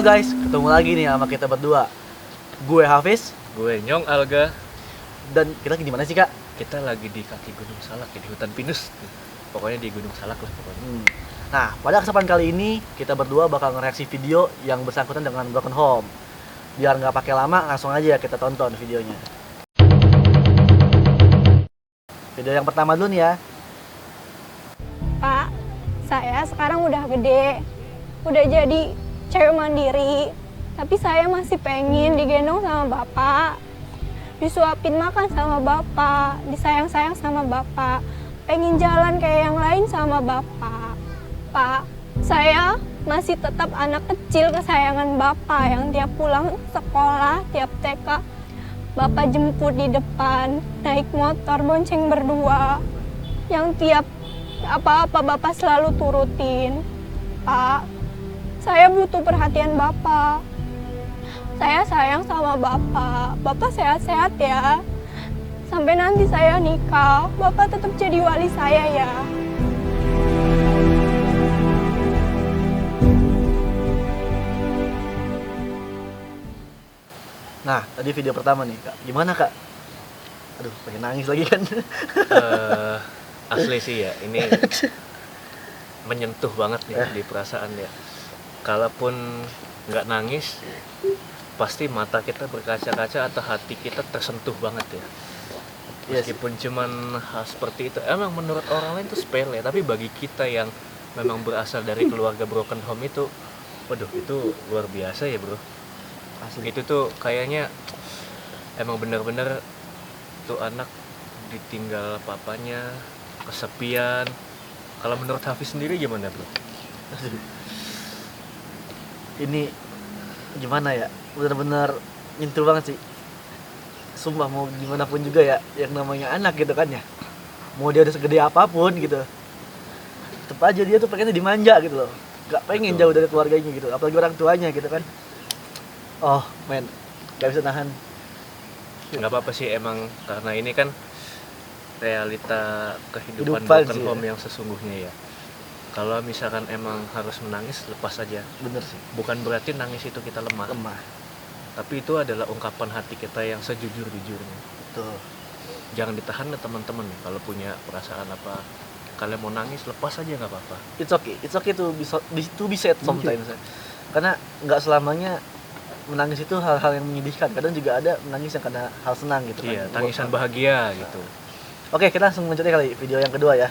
Halo guys, ketemu lagi nih sama kita berdua. Gue Hafiz. Gue Nyong Alga. Dan kita lagi di mana sih, Kak? Kita lagi di kaki Gunung Salak, di hutan pinus. Pokoknya di Gunung Salak lah pokoknya. Nah, pada kesempatan kali ini kita berdua bakal ngereaksi video yang bersangkutan dengan Broken Home. Biar nggak pakai lama, langsung aja kita tonton videonya. Video yang pertama dulu nih ya. Pak, saya sekarang udah gede, udah jadi cewek mandiri, tapi saya masih pengen digendong sama bapak, disuapin makan sama bapak, disayang-sayang sama bapak, pengen jalan kayak yang lain sama bapak. Pak, saya masih tetap anak kecil kesayangan bapak yang tiap pulang sekolah, tiap TK, bapak jemput di depan, naik motor bonceng berdua, yang tiap apa-apa bapak selalu turutin. Pak, saya butuh perhatian bapak. Saya sayang sama bapak. Bapak sehat-sehat ya. Sampai nanti saya nikah, bapak tetap jadi wali saya ya. Nah, tadi video pertama nih, Kak. Gimana, Kak? Aduh, pengen nangis lagi kan. Asli sih ya, ini menyentuh banget nih di perasaan ya. Kalaupun nggak nangis, pasti mata kita berkaca-kaca atau hati kita tersentuh banget ya. Meskipun cuman hal seperti itu, emang menurut orang lain itu sepele, tapi bagi kita yang memang berasal dari keluarga broken home itu, waduh itu luar biasa ya bro. Asli. Itu tuh kayaknya emang bener-bener tuh anak ditinggal papanya, kesepian. Kalau menurut Hafiz sendiri gimana bro? Ini gimana ya, benar-benar nyentuh banget sih. Sumpah, mau gimana pun juga ya, yang namanya anak gitu kan ya, mau dia udah segede apapun gitu, tetep aja dia tuh pengennya dimanja gitu loh, gak pengen jauh dari keluarganya gitu, apalagi orang tuanya gitu kan. Oh men, gak bisa nahan. Nggak apa-apa sih, emang karena ini kan realita kehidupan Hidupan broken sih, home ya. yang sesungguhnya ya. Kalau misalkan emang harus menangis, lepas aja. Bener sih, Bukan berarti nangis itu kita lemah. Tapi itu adalah ungkapan hati kita yang sejujur-jujurnya. betul. Jangan ditahan ya teman-teman. Kalau punya perasaan apa, kalian mau nangis, lepas aja nggak apa-apa. It's okay to be sad sometimes ya. Karena nggak selamanya menangis itu hal-hal yang menyedihkan, kadang juga ada menangis yang karena hal senang gitu kan. Iya, tangisan bahagia gitu. Oke, kita langsung lanjut kali video yang kedua ya.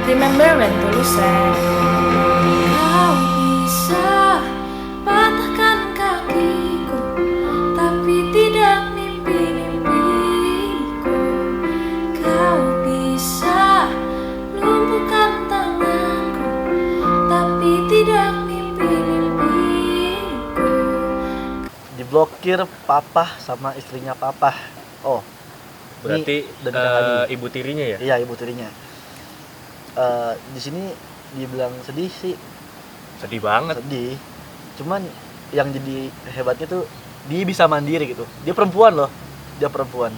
Remember when Tulus said, kau bisa patahkan kakiku, tapi tidak mimpi-mimpiku. Kau bisa lumpuhkan tanganku, tapi tidak mimpi-mimpiku. Diblokir papa sama istrinya papa. Oh, Berarti ini udah nikah lagi. ibu tirinya ya? Iya, ibu tirinya. Di sini dibilang sedih sih, Sedih banget. sedih. Cuman yang jadi hebatnya tuh dia bisa mandiri gitu. Dia perempuan loh, dia perempuan.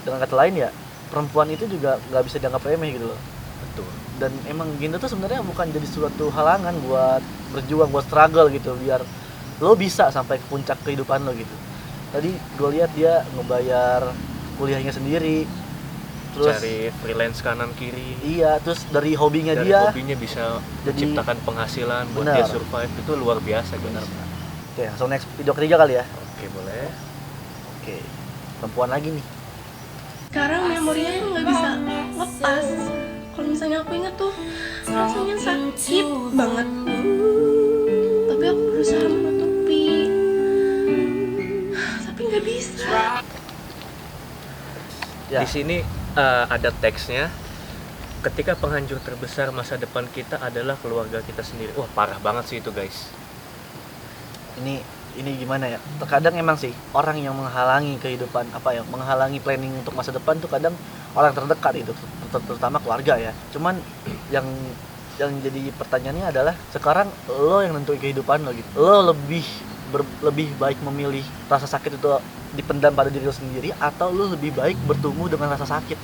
Dengan kata lain ya, perempuan itu juga nggak bisa dianggap remeh gitu loh. Betul. Dan emang gender tuh sebenarnya bukan jadi suatu halangan buat berjuang, buat struggle gitu, biar lo bisa sampai ke puncak kehidupan lo gitu. Tadi gue lihat dia ngebayar kuliahnya sendiri, terus Cari freelance kanan kiri. iya, terus dari hobinya Dari dia hobinya bisa jadi- menciptakan penghasilan buat Benar. dia survive, itu luar biasa benar. guys. Oke, langsung next video ketiga kali ya. Oke, boleh. Oke, perempuan lagi nih. Sekarang memorinya tuh nggak bisa lepas. Kalau misalnya aku inget tuh rasanya sakit banget. Tapi aku berusaha menutupi, tapi nggak bisa. Ya. Di sini ada teksnya. Ketika penghancur terbesar masa depan kita adalah keluarga kita sendiri. Wah, parah banget sih itu guys. Ini gimana ya? Terkadang emang sih orang yang menghalangi kehidupan, apa ya, menghalangi planning untuk masa depan tuh kadang orang terdekat itu, terutama keluarga ya. Cuman yang jadi pertanyaannya adalah sekarang lo yang nentuin kehidupan lo gitu. Lo lebih baik memilih rasa sakit itu dipendam pada diri lo sendiri, atau lo lebih baik bertumbuh dengan rasa sakit.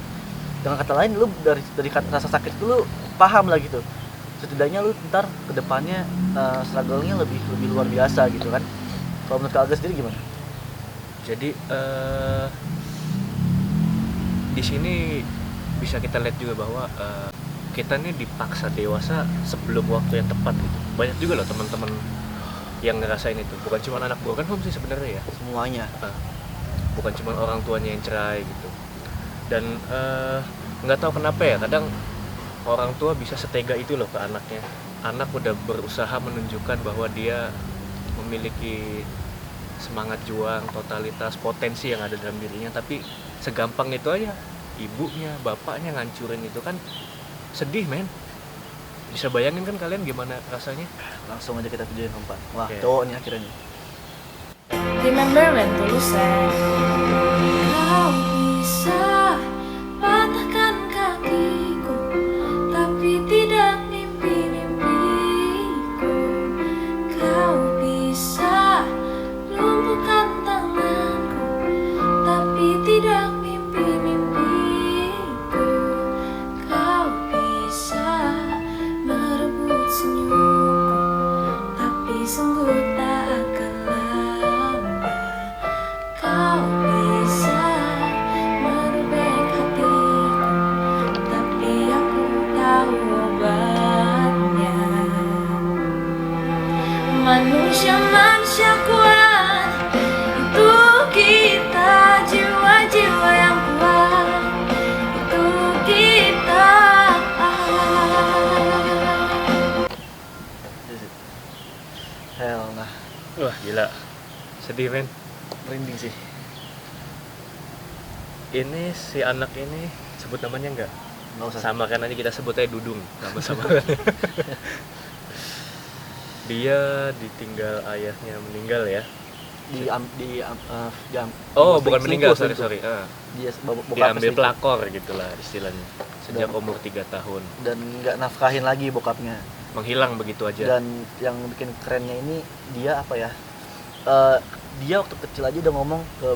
Dengan kata lain, lo dari rasa sakit itu lo paham lah gitu. setidaknya lu ntar kedepannya struggle-nya lebih luar biasa gitu kan. Kalau menurut Kak Aga sendiri gimana? Jadi di sini bisa kita lihat juga bahwa kita nih dipaksa dewasa sebelum waktu yang tepat gitu. Banyak juga loh teman-teman yang ngerasain itu. Bukan cuma anak broken home sih sebenarnya ya. Semuanya. Bukan cuma orang tuanya yang cerai gitu. Dan nggak tahu kenapa ya, kadang orang tua bisa setega itu loh ke anaknya. Anak udah berusaha menunjukkan bahwa dia memiliki semangat juang, totalitas, potensi yang ada dalam dirinya, tapi segampang itu aja ibunya, bapaknya ngancurin itu kan sedih men. Bisa bayangin kan kalian gimana rasanya? Langsung aja kita videoin keempat. Wah, Oke. cowok nih akhirnya nih. Remember when Tulus said, kau bisa patahkan kakiku, tapi tidak mimpi-mimpiku. Kau bisa lumpuhkan tanganku, tapi tidak mimpi-mimpiku. Kau bisa merebut senyumku, tapi sungguh tak akan lama. Kau bisa merobek hatiku, tapi aku tahu obatnya. Manusia kuat, itu kita. Jiwa-jiwa yang kuat, itu kita. Hell nah, Wah gila, sedih men. merinding sih. Ini si anak ini sebut namanya nggak? Nggak usah. Sama kan aja kita sebut aja Dudung, sama-sama. Dia ditinggal ayahnya meninggal ya. selingkuh, Oh bukan meninggal, selingkuh. sorry. Dia bokapnya Diambil selingkuh. pelakor gitulah istilahnya. Sejak Dan- umur 3 tahun. Dan nggak nafkahin lagi bokapnya. Menghilang begitu aja. Dan yang bikin kerennya ini dia apa ya? Dia waktu kecil aja udah ngomong ke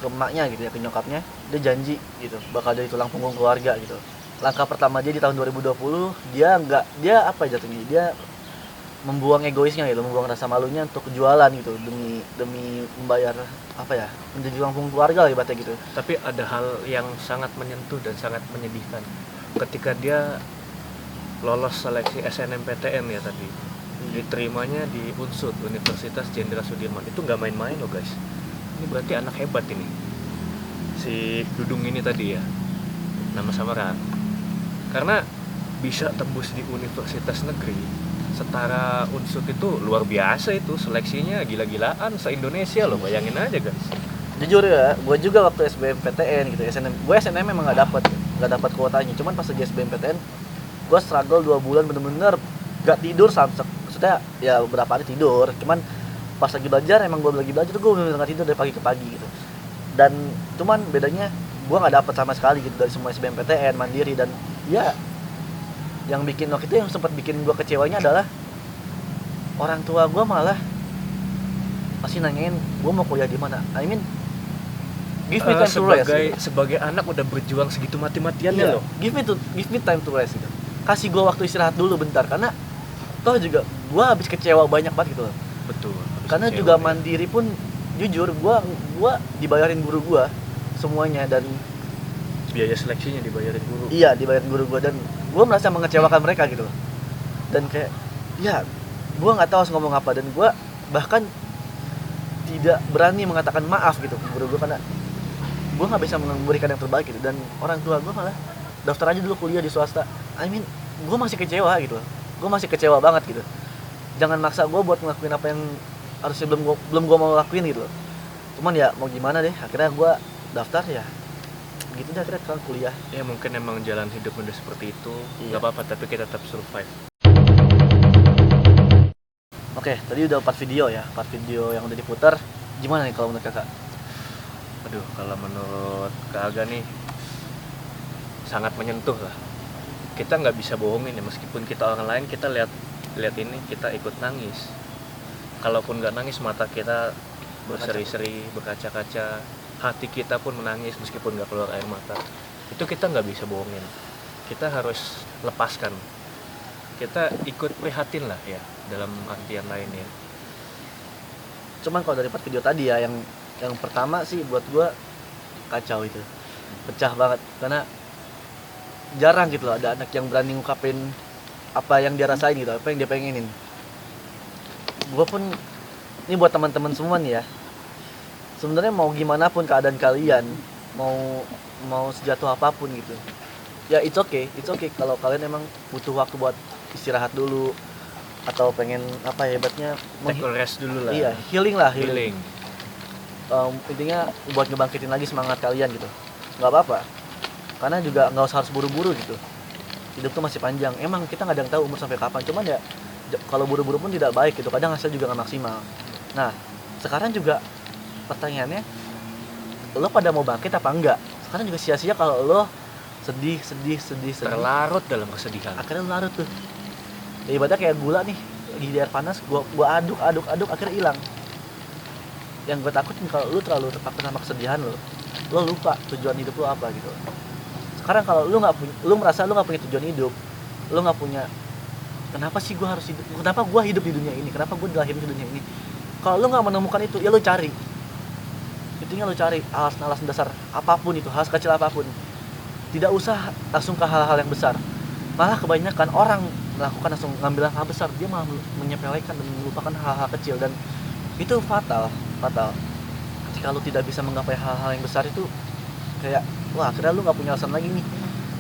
emaknya gitu ya, ke nyokapnya, dia janji gitu bakal jadi tulang punggung keluarga gitu. Langkah pertama dia di tahun 2020 dia apa ya jatuhnya, dia membuang egoisnya gitu, membuang rasa malunya untuk jualan gitu demi membayar apa ya, menjadi tulang punggung keluarga lah ibaratnya gitu. Tapi ada hal yang sangat menyentuh dan sangat menyedihkan ketika dia lolos seleksi SNMPTN ya tadi, diterimanya di UNSUD, Universitas Jenderal Sudirman. Itu nggak main-main loh guys. Ini berarti anak hebat ini, si Dudung ini tadi ya, nama samaran. Karena bisa tembus di universitas negeri setara UNSUD itu luar biasa, itu seleksinya gila-gilaan se-Indonesia loh, bayangin aja guys. Jujur ya, gue juga waktu SBMPTN gitu, gue SNM memang nggak dapat kuotanya, cuman pas lagi SBMPTN gue struggle 2 bulan bener-bener gak tidur maksudnya ya beberapa hari tidur, cuman pas lagi belajar emang gue lagi belajar tuh gue bener-bener gak tidur dari pagi ke pagi gitu. Dan cuman bedanya gue nggak dapet sama sekali gitu dari semua SBMPTN mandiri. Dan ya yang bikin waktu itu yang sempat bikin gue kecewanya adalah orang tua gue malah masih nanyain gue mau kuliah di mana. I mean, give me time to rest gitu. Sebagai anak udah berjuang segitu mati-matiannya Iya, loh. give me time to rest gitu. Kasih gue waktu istirahat dulu bentar, karena toh juga gue habis kecewa banyak banget gitu loh. Betul. habis Karena kecewa juga dia. mandiri pun jujur gue dibayarin guru gue semuanya, dan biaya seleksinya dibayarin guru. iya dibayarin guru gue, dan gue merasa mengecewakan mereka gitu loh. Dan kayak ya gue nggak tahu harus ngomong apa, dan gue bahkan tidak berani mengatakan maaf gitu ke guru gue, karena gue nggak bisa memberikan yang terbaik gitu. Dan orang tua gue malah daftar aja dulu kuliah di swasta. I mean, gue masih kecewa gitu loh. Gue masih kecewa banget gitu. Jangan maksa gue buat ngelakuin apa yang harusnya belum gue mau lakuin gitu loh. Cuman ya mau gimana deh, akhirnya gue daftar ya gitu deh, akhirnya sekarang kuliah. Ya mungkin emang jalan hidup udah seperti itu. Iya. Gak apa-apa, tapi kita tetap survive. Oke, tadi udah 4 video ya, 4 video yang udah diputar. Gimana nih kalau menurut kakak? Aduh, kalau menurut Kak Aga nih sangat menyentuh lah. Kita nggak bisa bohongin ya, meskipun kita orang lain, kita lihat ini kita ikut nangis. Kalaupun nggak nangis, mata kita berseri-seri, berkaca-kaca, hati kita pun menangis meskipun nggak keluar air mata. Itu kita nggak bisa bohongin. Kita harus lepaskan kita ikut prihatin lah ya, dalam artian lain ya. Cuman kalau dari part video tadi ya, yang pertama sih buat gua kacau itu, pecah banget, karena jarang gitu loh ada anak yang berani ngungkapin apa yang dia rasain gitu, apa yang dia pengenin. Gua pun, ini buat teman-teman semua nih ya, sebenarnya mau gimana pun keadaan kalian, mau sejatuh apapun gitu, ya it's okay kalau kalian emang butuh waktu buat istirahat dulu, atau pengen apa ya hebatnya Take a rest dulu lah. iya, healing lah. Intinya buat ngebangkitin lagi semangat kalian gitu, nggak apa-apa, karena juga nggak usah harus buru-buru gitu, hidup tuh masih panjang. Emang kita nggak ada yang tahu umur sampai kapan, cuman ya kalau buru-buru pun tidak baik gitu, kadang hasil juga nggak maksimal. Nah sekarang juga pertanyaannya, lo pada mau bangkit apa enggak? Sekarang juga sia-sia kalau lo sedih Terlarut dalam kesedihan. akhirnya lo larut tuh, ya ibaratnya kayak gula nih lagi di air panas, gua aduk akhirnya hilang. Yang gue takutin kalau lu terlalu terpaku sama kesedihan lo lupa tujuan hidup lo apa gitu. Sekarang kalau lu merasa lu nggak punya tujuan hidup, lu nggak punya, kenapa sih gue harus hidup, kenapa gue hidup di dunia ini, kenapa gue dilahirin di dunia ini, kalau lu nggak menemukan itu, ya lu cari, intinya lu cari alasan dasar apapun itu, hal kecil apapun, tidak usah langsung ke hal-hal yang besar. Malah kebanyakan orang melakukan langsung ngambil hal besar, dia malah menyepelekan dan melupakan hal-hal kecil, dan itu fatal. Ketika lu tidak bisa menggapai hal-hal yang besar itu, kayak wah akhirnya lu nggak punya alasan lagi nih.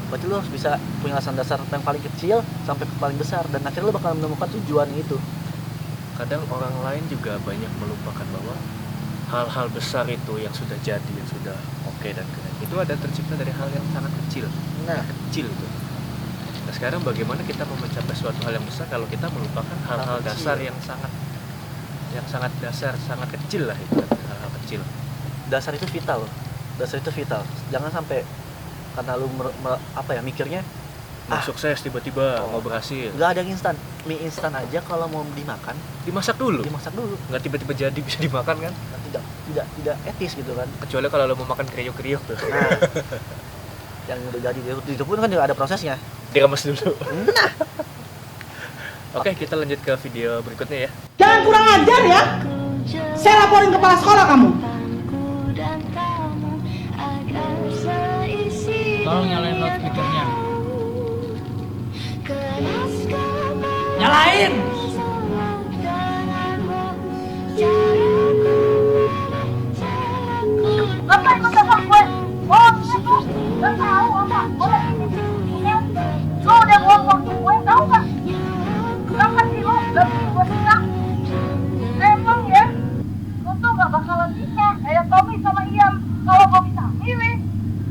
Berarti lu harus bisa punya alasan dasar yang paling kecil sampai ke paling besar, dan akhirnya lu bakal menemukan tujuan itu. Kadang orang lain juga banyak melupakan bahwa hal-hal besar itu yang sudah jadi, yang sudah oke dan keren, itu ada tercipta dari hal yang sangat kecil. Nah, Kecil itu. Nah sekarang bagaimana kita mau mencapai suatu hal yang besar kalau kita melupakan hal-hal kecil. dasar yang sangat dasar, sangat kecil lah itu, hal-hal kecil. dasar itu vital. Jangan sampai karena lu mikirnya Mau sukses tiba-tiba, Oh. mau berhasil, nggak ada yang instan. Mie instan aja kalau mau dimakan, dimasak dulu, dimasak dulu. nggak tiba-tiba jadi bisa dimakan kan? Nah, tidak etis gitu kan. Kecuali kalau lo mau makan kriuk-kriuk tuh, Nah, yang udah jadi itu pun kan juga ada prosesnya. diremes dulu. Nah, Oke, kita lanjut ke video berikutnya ya. Jangan kurang ajar ya. Saya laporin kepala sekolah kamu. Tolong nyalain loudspeakernya. Nyalain! Ngapain lu telepon gue? Oh, itu gak tahu apa. Boleh ini. Lu udah buang waktu gue, tahu gak? Kenapa sih lu gak bikin gue susah? Emang ya, lu tuh gak bakalan bisa kayak Tommy sama Ian. Kalau gue bisa milih,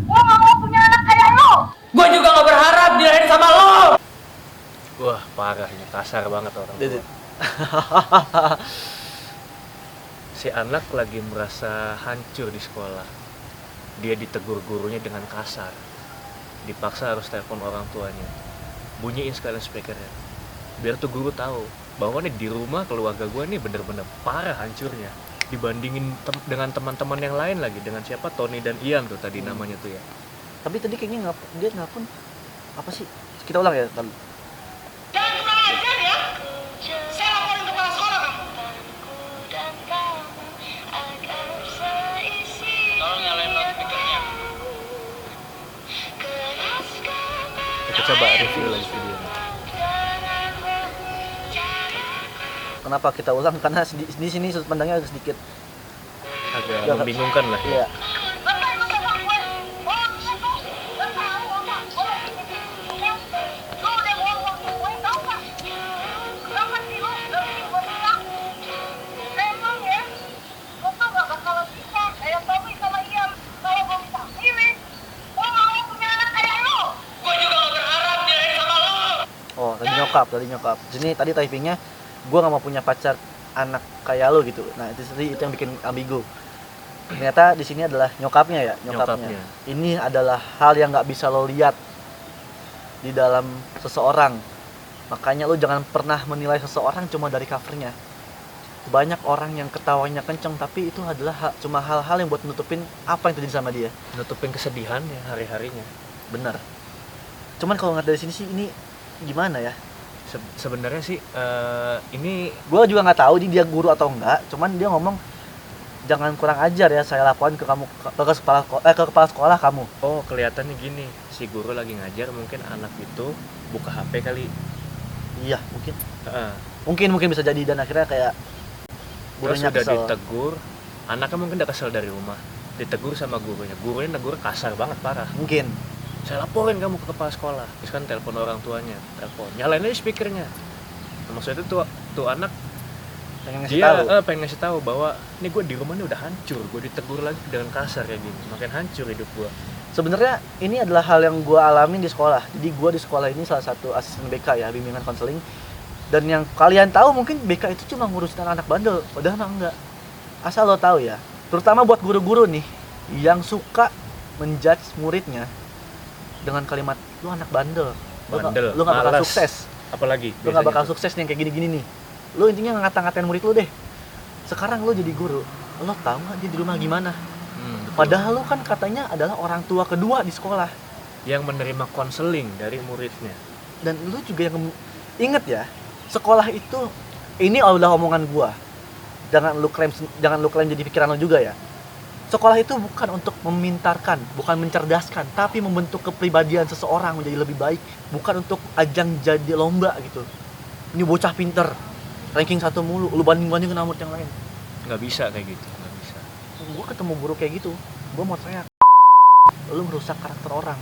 gue gak mau punya anak kayak lu. Gue juga gak berharap dilahirin sama lo. Wah, parah ini, kasar banget orang tua. Si anak lagi merasa hancur di sekolah. Dia ditegur gurunya dengan kasar. Dipaksa harus telepon orang tuanya. Bunyiin sekalian speakernya. Biar tuh guru tahu bahwa nih di rumah keluarga gue nih bener-bener parah hancurnya. Dibandingin dengan teman-teman yang lain lagi. Dengan siapa? Tony dan Ian tuh tadi namanya tuh ya. tapi tadi kayaknya dia nelpon apa sih? Kita ulang ya. Jangan kurang ajar ya. Saya laporin kepala sekolah kamu. Tolong nyalain loudspeakernya. Kita coba review lagi videonya. Kenapa kita ulang? Karena di sini sudut pandangnya agak sedikit. Agak membingungkan lah ya. Iya. Ngapain lu telepon gue? Oh, itu gak tahu apa. Boleh ini. Lu udah buang waktu gue, tahu gak? Kenapa sih lu gak bikin gue susah? Emang ya, lu tuh gak bakalan bisa kayak Tommy sama Ian. Kalau gue bisa milih, gue gak mau punya anak kayak lu. Gue juga gak berharap dilahirin sama lo. Oh, tadi nyokap. Sini tadi typingnya, gue nggak mau punya pacar anak kayak lo gitu. Nah itu yang bikin ambigu. Ternyata di sini adalah nyokapnya ya, nyokapnya. Nyokapnya. Ini adalah hal yang nggak bisa lo lihat di dalam seseorang. Makanya lo jangan pernah menilai seseorang cuma dari covernya. Banyak orang yang ketawanya kenceng, tapi itu adalah cuma hal-hal yang buat nutupin apa yang terjadi sama dia. Nutupin kesedihannya hari-harinya. Benar. Cuman kalau nggak dari sini sih ini gimana ya? Sebenarnya sih ini Gue juga nggak tahu dia guru atau enggak, cuman dia ngomong jangan kurang ajar ya, saya laporan ke kamu ke kepala sekolah kamu. oh kelihatannya gini, si guru lagi ngajar, mungkin anak itu buka HP kali. Iya, mungkin. Heeh. Mungkin bisa jadi, dan akhirnya kayak Terus gurunya udah kesel. ditegur, anaknya mungkin udah kesel dari rumah, ditegur sama gurunya negur kasar banget, parah. Mungkin. Saya laporin kamu ke kepala sekolah. Terus kan telepon orang tuanya, telepon, nyalain aja speakernya. Nah, maksudnya tuh anak Pengen ngasih dia tahu. pengen ngasih tahu bahwa ini gue di rumah ini udah hancur, gue ditegur lagi dengan kasar kayak gini, makin hancur hidup gue. Sebenarnya ini adalah hal yang gue alamin di sekolah. Jadi gue di sekolah ini salah satu asisten BK ya, bimbingan konseling. Dan yang kalian tahu mungkin BK itu cuma ngurusin anak bandel, padahal mah enggak. Asal lo tahu ya, terutama buat guru-guru nih yang suka menjudge muridnya dengan kalimat lu anak bandel, Bandel, lu nggak bakal malas. sukses, Apalagi lu nggak biasanya bakal tuh. sukses nih yang kayak gini-gini nih. Lu intinya ngata-ngatain murid lu deh. Sekarang lu jadi guru, lo tahu nggak dia di rumah gimana? Betul. Padahal lu kan katanya adalah orang tua kedua di sekolah. Yang menerima konseling dari muridnya. Dan lu juga yang inget ya, sekolah itu ini udah omongan gua. Jangan lu klaim jadi pikiran lu juga ya. Sekolah itu bukan untuk memintarkan, bukan mencerdaskan, tapi membentuk kepribadian seseorang menjadi lebih baik, bukan untuk ajang jadi lomba gitu. Ini bocah pinter, ranking 1 mulu, lu banding-banding sama murid yang lain. Nggak bisa kayak gitu, nggak bisa. Gua ketemu guru kayak gitu, gua mau teriak. Lu merusak karakter orang.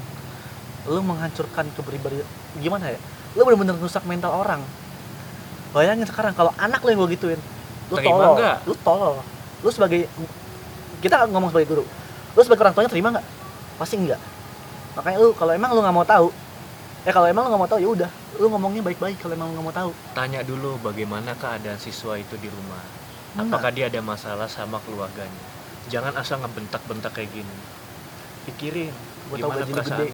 Lu menghancurkan kepribadian, gimana ya? Lu bener-bener merusak mental orang. Bayangin sekarang kalau anak lu yang gua gituin, lu Terima tolol, nggak? lu tolol. Lu sebagai, kita ngomong sebagai guru, lu sebagai orang tuanya terima nggak? Pasti enggak. Makanya lu kalau emang lu nggak mau tahu, kalau emang lu nggak mau tahu ya udah, lu ngomongnya baik-baik kalau emang lu nggak mau tahu. Tanya dulu bagaimana keadaan siswa itu di rumah. Enggak. Apakah dia ada masalah sama keluarganya. Jangan asal ngebentak-bentak kayak gini. Pikirin Gua tahu gimana gaji lu perasaan. gede.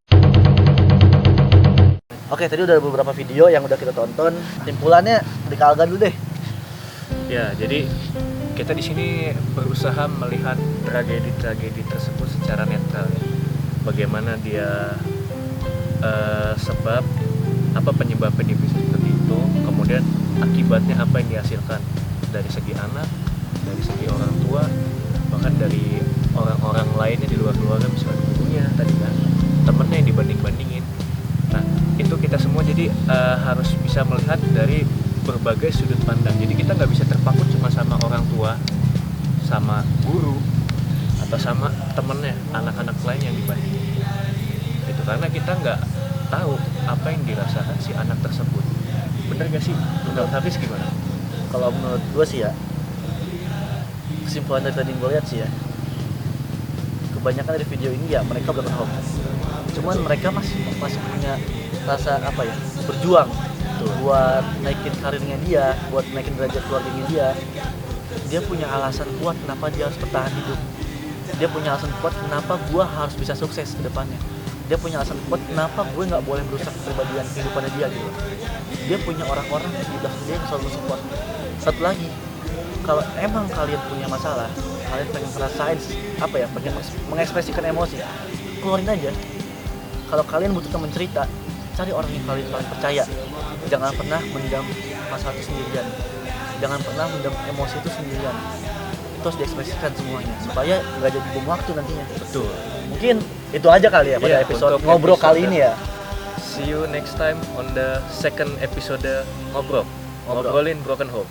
Oke, tadi udah beberapa video yang udah kita tonton. Simpulannya di Kalga dulu deh. Ya, jadi kita di sini berusaha melihat tragedi-tragedi tersebut secara netral ya. Bagaimana dia sebab apa penyebabnya dia bisa seperti itu, kemudian akibatnya apa yang dihasilkan dari segi anak, dari segi orang tua, bahkan dari orang-orang lainnya di luar keluarga, misalnya gurunya tadi kan, temennya yang dibanding-bandingin. Nah, itu kita semua jadi harus bisa melihat dari berbagai sudut pandang. Jadi kita nggak bisa terpaku cuma sama orang tua, sama guru, atau sama temennya, anak-anak lain yang dibandingin. Itu karena kita nggak tahu apa yang dirasakan si anak tersebut. Bener gak sih? Menurut Hafiz gimana? Kalau menurut gue sih ya, kesimpulan dari tadi gue lihat sih ya, kebanyakan dari video ini ya mereka broken home. Cuman mereka masih punya rasa apa ya, berjuang buat naikin karirnya dia, buat naikin derajat keluarganya dia. Dia punya alasan kuat kenapa dia harus bertahan hidup. Dia punya alasan kuat kenapa gue harus bisa sukses ke depannya. Dia punya alasan kuat kenapa gue nggak boleh merusak kepribadian kehidupannya dia gitu. Dia punya orang-orang di belakang dia yang selalu support. Satu lagi, kalau emang kalian punya masalah, kalian pengen ngerasain apa ya, pengen mengekspresikan emosi, keluarin aja. Kalau kalian butuh teman cerita, cari orang yang kalian paling percaya. Jangan pernah mendam masalah itu sendirian. Jangan pernah mendam emosi itu sendirian. Itu harus diekspresikan semuanya supaya nggak jadi bom waktu nantinya. Betul. Mungkin itu aja kali ya pada Iya, episode untuk ngobrol episode kali ini ya. See you next time on the second episode Ngobrol. Ngobrol. Ngobrolin Broken Home.